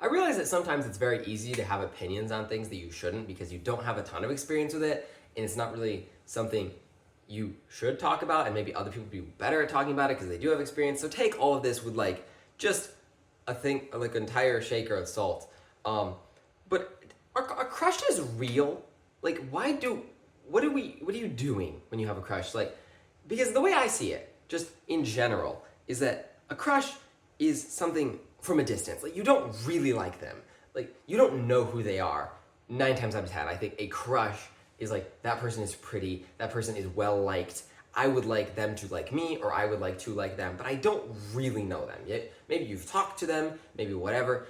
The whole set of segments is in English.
I realize that sometimes it's very easy to have opinions on things that you shouldn't because you don't have a ton of experience with it, and it's not really something you should talk about, and maybe other people would be better at talking about it because they do have experience. So take all of this with like just a thing, like an entire shaker of salt. But are crushes real? Like, what are you doing when you have a crush? Like, because the way I see it, just in general, is that a crush is something from a distance. Like, you don't really like them. Like, you don't know who they are. 9 times out of 10, I think a crush is like, that person is pretty, that person is well liked. I would like them to like me, or I would like to like them, but I don't really know them yet. Maybe you've talked to them, maybe whatever.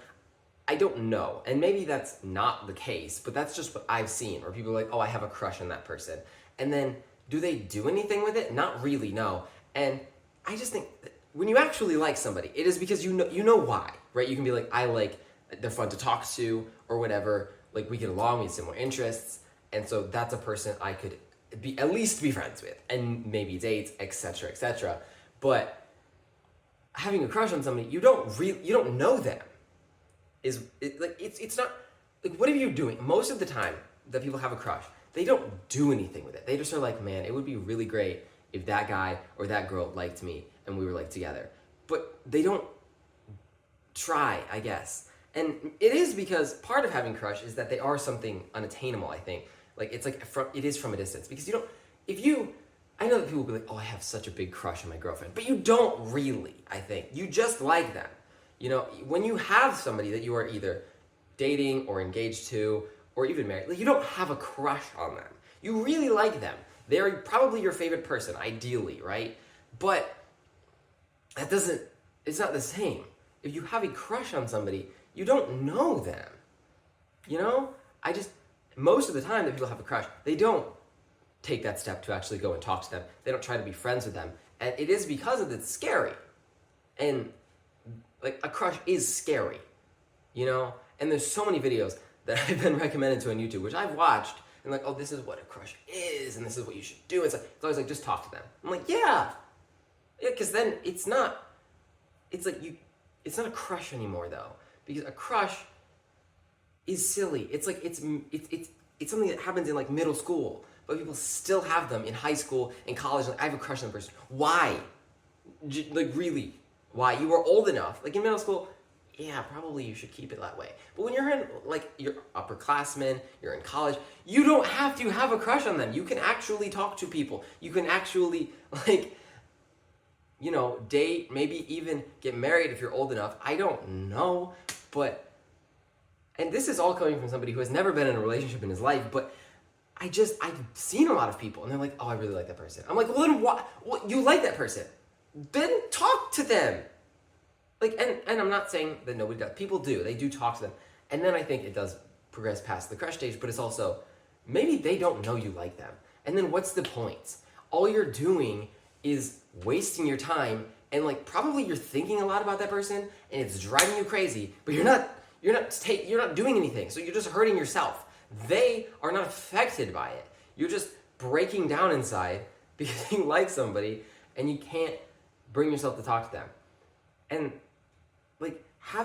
I don't know. And maybe that's not the case, but that's just what I've seen, where people are like, oh, I have a crush on that person. And then do they do anything with it? Not really, no. And I just think that when you actually like somebody, it is because you know why, right? You can be like, they're fun to talk to, or whatever. Like, we get along, we have similar interests. And so that's a person I could at least be friends with, and maybe date, etc., etc. But having a crush on somebody, you don't know them. It's not like, what are you doing? Most of the time that people have a crush, they don't do anything with it. They just are like, man, it would be really great if that guy or that girl liked me and we were like together. But they don't try, I guess. And it is because part of having a crush is that they are something unattainable, I think. Like, it's like, it is from a distance. Because I know that people will be like, oh, I have such a big crush on my girlfriend. But you don't really, I think. You just like them. You know, when you have somebody that you are either dating or engaged to, or even married, like, you don't have a crush on them. You really like them. They're probably your favorite person, ideally, right? But it's not the same. If you have a crush on somebody, you don't know them. You know? Most of the time that people have a crush, they don't take that step to actually go and talk to them. They don't try to be friends with them. And it is because it's scary. And like, a crush is scary, you know? And there's so many videos that I've been recommended to on YouTube, which I've watched, and like, oh, this is what a crush is, and this is what you should do. It's always like, just talk to them. I'm like, yeah, because then it's not a crush anymore, though, because a crush is silly. It's like, it's something that happens in like middle school, but people still have them in high school and college. Like, I have a crush on the person. Why? Like, really? Why? You were old enough. Like, in middle school, yeah, probably you should keep it that way. But when you're in, like, you're upperclassmen, you're in college, you don't have to have a crush on them. You can actually talk to people. You can actually, like, you know, date, maybe even get married if you're old enough. I don't know, but, and this is all coming from somebody who has never been in a relationship in his life, but I've seen a lot of people, and they're like, oh, I really like that person. I'm like, well, then what? You like that person? Then talk to them. Like, and I'm not saying that nobody does. People do. They do talk to them. And then I think it does progress past the crush stage, but it's also, maybe they don't know you like them. And then what's the point? All you're doing is wasting your time, and like, probably you're thinking a lot about that person, and it's driving you crazy, but you're not doing anything. So you're just hurting yourself. They are not affected by it. You're just breaking down inside because you like somebody, and you can't bring yourself to talk to them. And like, I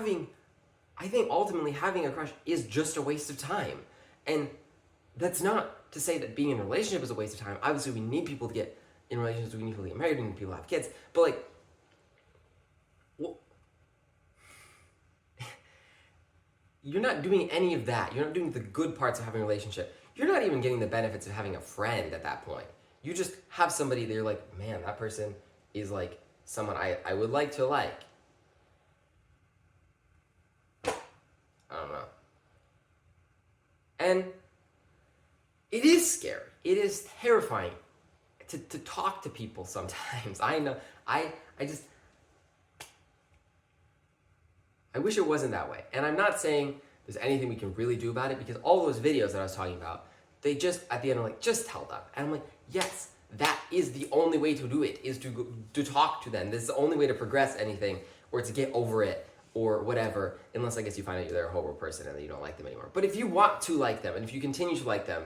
think ultimately having a crush is just a waste of time. And that's not to say that being in a relationship is a waste of time. Obviously, we need people to get in relationships, we need people to get married, we need people to have kids. But like, well, you're not doing any of that. You're not doing the good parts of having a relationship. You're not even getting the benefits of having a friend at that point. You just have somebody that you're like, man, that person is like someone I would like to like. I don't know. And it is scary. It is terrifying to talk to people sometimes. I know. I wish it wasn't that way. And I'm not saying there's anything we can really do about it, because all those videos that I was talking about, they just, at the end, are like, just tell them. And I'm like, yes, that is the only way to do it, is to talk to them. This is the only way to progress anything, or to get over it, or whatever, unless I guess you find out they're a horrible person and that you don't like them anymore. But if you want to like them, and if you continue to like them,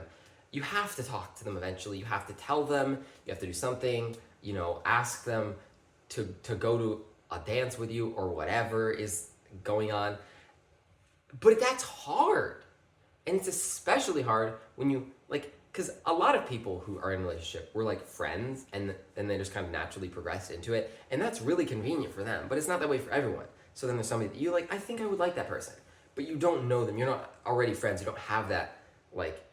you have to talk to them eventually. You have to tell them, you have to do something, you know, ask them to go to a dance with you, or whatever is going on. But that's hard. And it's especially hard when you, like, because a lot of people who are in a relationship were like friends and then they just kind of naturally progressed into it. And that's really convenient for them. But it's not that way for everyone. So then there's somebody that you like, I think I would like that person. But you don't know them. You're not already friends. You don't have that, like,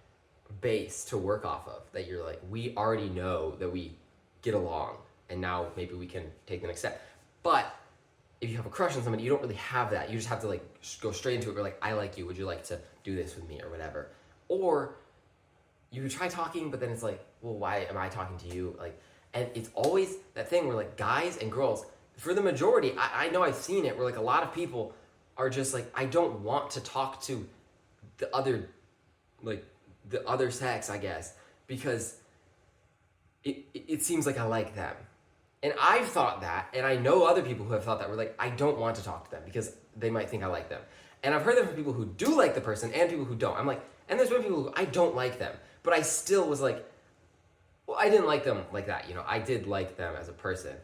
base to work off of. That you're like, we already know that we get along. And now maybe we can take the next step. But if you have a crush on somebody, you don't really have that. You just have to like go straight into it. We're like, I like you. Would you like to do this with me or whatever? Or you try talking, but then it's like, well, why am I talking to you? Like, and it's always that thing where like guys and girls, for the majority, I know I've seen it where like a lot of people are just like, I don't want to talk to the other, like the other sex, I guess, because it seems like I like them. And I've thought that, and I know other people who have thought that, were like, I don't want to talk to them because they might think I like them. And I've heard that from people who do like the person and people who don't. I'm like, and there's been people who I don't like them, but I still was like, well, I didn't like them like that, you know. I did like them as a person,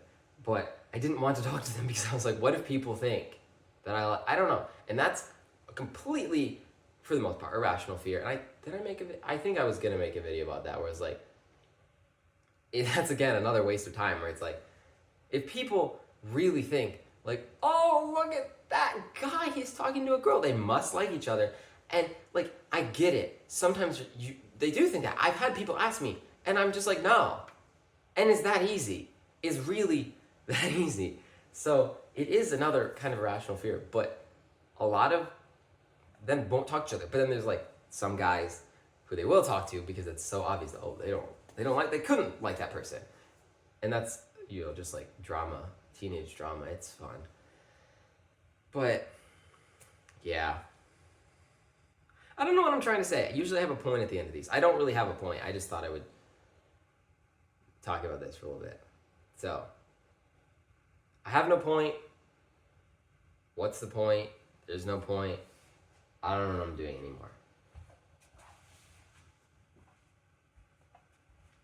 but I didn't want to talk to them because I was like, what if people think that I don't know. And that's a completely, for the most part, irrational fear. And I think I was gonna make a video about that where it's like, that's again another waste of time where it's like, if people really think like, oh, look at that guy, he's talking to a girl, they must like each other. And like, I get it. Sometimes they do think that. I've had people ask me, and I'm just like, no. And it's that easy. It's really that easy. So it is another kind of irrational fear, but a lot of them won't talk to each other. But then there's like some guys who they will talk to because it's so obvious that, oh, they couldn't like that person. And that's, you know, just like drama, teenage drama. It's fun. But yeah. I don't know what I'm trying to say. I usually have a point at the end of these. I don't really have a point. I just thought I would talk about this for a little bit. So, I have no point. What's the point? There's no point. I don't know what I'm doing anymore.